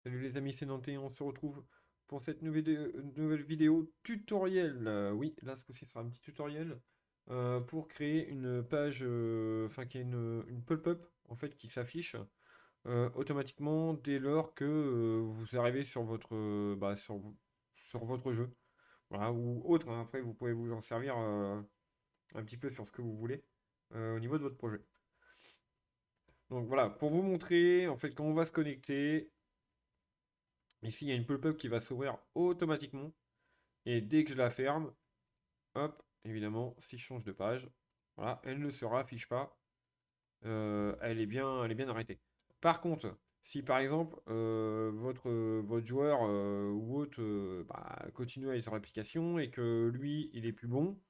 Salut les amis, c'est Nantais, on se retrouve pour cette nouvelle vidéo tutoriel. Oui, là ce coup-ci sera un petit tutoriel pour créer une page, enfin qui est une pop-up en fait qui s'affiche automatiquement dès lors que vous arrivez sur votre, sur votre jeu. Voilà, ou autre, hein. Après vous pouvez vous en servir un petit peu sur ce que vous voulez au niveau de votre projet. Donc voilà, pour vous montrer en fait quand on va se connecter. Ici, il y a une pop-up qui va s'ouvrir automatiquement. Et dès que je la ferme, hop, évidemment, si je change de page, voilà, elle ne se raffiche pas. Elle est bien arrêtée. Par contre, si par exemple votre joueur ou autre continue à aller sur l'application et que lui, il est plus bon,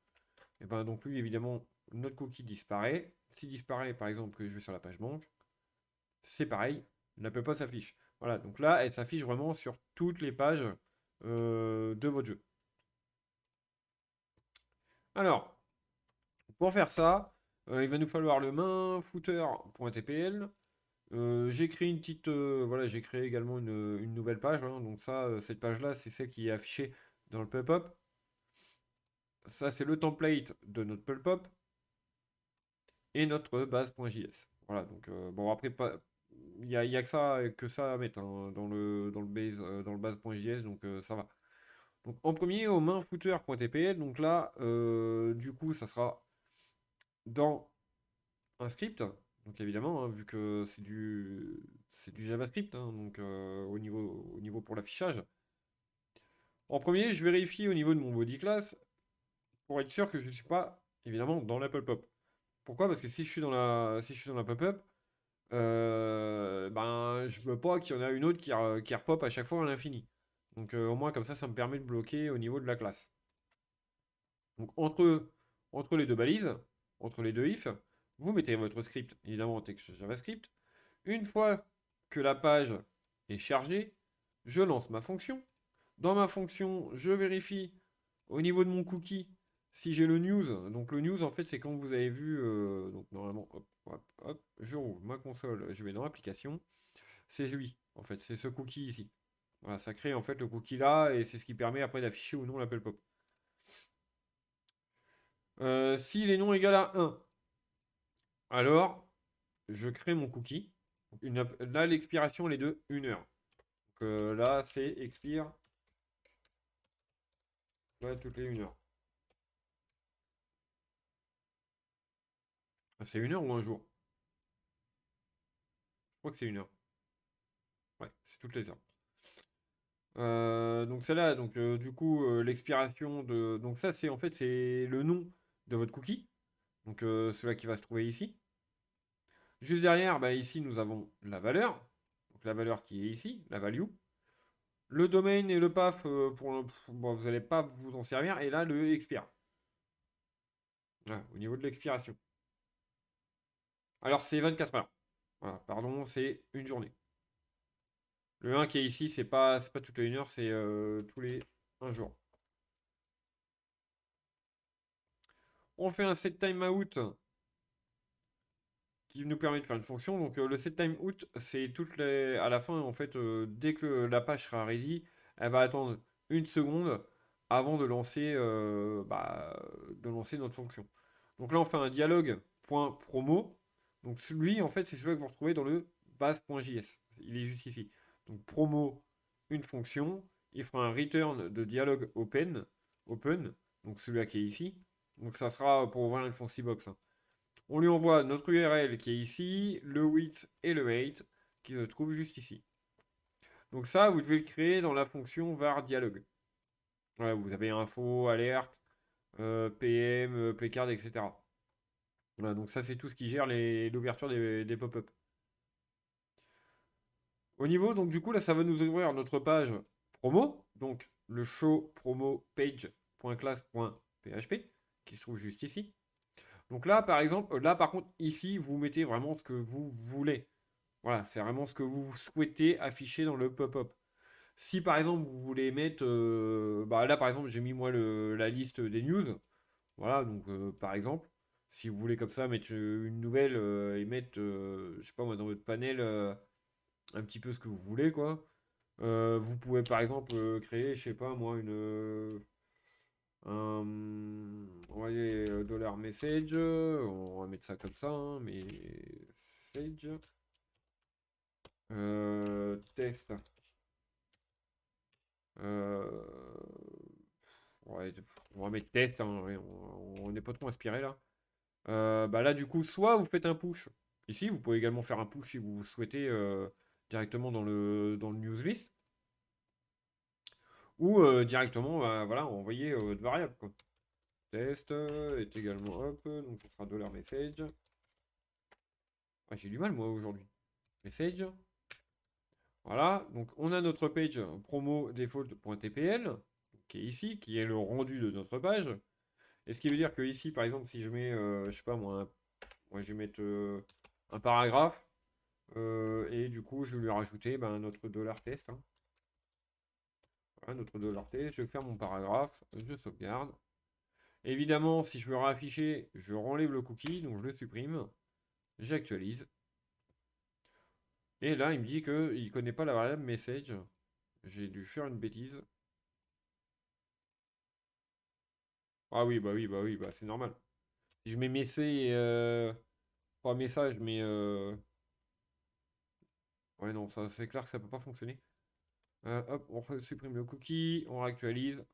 et ben donc lui, évidemment, notre cookie disparaît. S'il disparaît, par exemple, que je vais sur la page banque, c'est pareil, la pop-up s'affiche. Voilà, donc là, elle s'affiche vraiment sur toutes les pages de votre jeu. Alors, pour faire ça, il va nous falloir le main footer.tpl. J'ai créé une petite, voilà, j'ai créé également une nouvelle page, hein. Donc ça, cette page-là, c'est celle qui est affichée dans le pop-up. Ça, c'est le template de notre pop-up et notre base.js. Voilà, donc bon après pas, il y a que ça à mettre hein, dans le base.js, donc ça va. Donc en premier au main footer.tpl, donc là, du coup, ça sera dans un script. Donc évidemment, hein, vu que c'est du JavaScript, hein, donc au niveau pour l'affichage. En premier, je vérifie au niveau de mon body class pour être sûr que je ne suis pas évidemment dans la pop-up. Pourquoi? Parce que si je suis dans la pop-up, ben je veux pas qu'il y en a une autre qui repop à chaque fois à l'infini. Donc au moins comme ça me permet de bloquer au niveau de la classe. Donc entre les deux balises, entre les deux ifs, vous mettez votre script évidemment en texte JavaScript. Une fois que la page est chargée, je lance ma fonction. Dans ma fonction, je vérifie au niveau de mon cookie si j'ai le news. Donc le news, en fait, c'est quand vous avez vu, donc normalement, hop, hop, hop, je rouvre ma console, je vais dans l'application. C'est lui, en fait, c'est ce cookie ici. Voilà, ça crée en fait le cookie là et c'est ce qui permet après d'afficher ou non l'appel pop. S'il est non égal à 1, alors je crée mon cookie. Là, l'expiration, elle est de 1 heure. Donc là, c'est expire ouais, toutes les 1 heure. Ah, c'est 1 heure ou un jour? Je crois que c'est 1 heure. Ouais, c'est toutes les heures. Donc celle-là, donc du coup, l'expiration de. Donc ça, c'est en fait c'est le nom de votre cookie. Donc celui qui va se trouver ici. Juste derrière, bah, ici, nous avons la valeur. Donc la valeur qui est ici, la value. Le domaine et le path, bon, vous n'allez pas vous en servir. Et là, le expire. Voilà, au niveau de l'expiration. Alors c'est 24 heures. Voilà, pardon, c'est une journée. Le 1 qui est ici, c'est pas toutes les 1 heure, c'est tous les un jour. On fait un set timeout qui nous permet de faire une fonction. Donc le set timeout, c'est à la fin, en fait, dès que la page sera ready, elle va attendre 1 seconde avant de lancer notre fonction. Donc là, on fait un dialogue.promo. Donc celui, en fait, c'est celui que vous retrouvez dans le base.js. Il est juste ici. Donc promo, une fonction. Il fera un return de dialogue open, donc celui-là qui est ici. Donc ça sera pour ouvrir une fonction box, hein. On lui envoie notre URL qui est ici, le width et le height qui se trouve juste ici. Donc ça, vous devez le créer dans la fonction var dialogue. Voilà, vous avez info, alerte, PM, playcard, etc. Voilà, donc ça, c'est tout ce qui gère l'ouverture des pop-up. Au niveau, donc du coup, là, ça va nous ouvrir notre page promo. Donc le show promo page.class.php qui se trouve juste ici. Donc là, par exemple, là, par contre, ici, vous mettez vraiment ce que vous voulez. Voilà, c'est vraiment ce que vous souhaitez afficher dans le pop-up. Si par exemple vous voulez mettre, bah là par exemple j'ai mis moi la liste des news. Voilà, donc par exemple, si vous voulez comme ça mettre une nouvelle et mettre, je sais pas moi, dans votre panel un petit peu ce que vous voulez quoi. Vous pouvez par exemple créer, je sais pas moi, on va aller dollar message, on va mettre ça comme ça, hein, message, test, euh, ouais, on va mettre test, hein, ouais, on n'est pas trop inspiré là. Bah là du coup, soit vous faites un push ici, vous pouvez également faire un push si vous souhaitez directement dans le news list, ou directement, bah, voilà, envoyer de variable quoi. Test est également hop, donc ce sera dollar message. Ah, j'ai du mal moi aujourd'hui. Message. Voilà, donc on a notre page promo default.tpl qui est ici, qui est le rendu de notre page. Et ce qui veut dire que ici, par exemple, si je mets, je sais pas moi, moi je vais mettre un paragraphe, et du coup je vais lui rajouter ben, notre dollar test, hein. Voilà, notre dollar test, je vais faire mon paragraphe, je sauvegarde. Évidemment, si je veux réafficher, je renlève le cookie, donc je le supprime, j'actualise. Et là, il me dit qu'il ne connaît pas la variable message. J'ai dû faire une bêtise. Ah oui, bah oui, bah oui, bah c'est normal. Si je mets message, pas message, mais ouais, non, ça c'est clair que ça peut pas fonctionner. Hop, on supprime le cookie, on réactualise.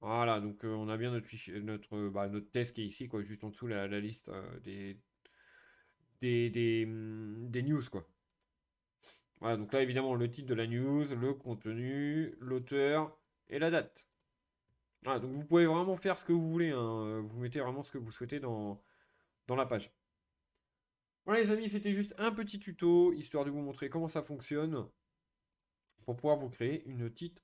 Voilà, donc on a bien notre fichier, notre test qui est ici, quoi, juste en dessous la liste des news, quoi. Voilà, donc là, évidemment, le titre de la news, le contenu, l'auteur et la date. Voilà, donc vous pouvez vraiment faire ce que vous voulez, hein. Vous mettez vraiment ce que vous souhaitez dans la page. Voilà les amis, c'était juste un petit tuto, histoire de vous montrer comment ça fonctionne pour pouvoir vous créer une petite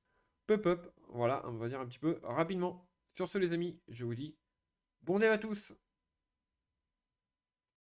pop-up. Voilà, on va dire un petit peu rapidement. Sur ce les amis, je vous dis bon dev à tous.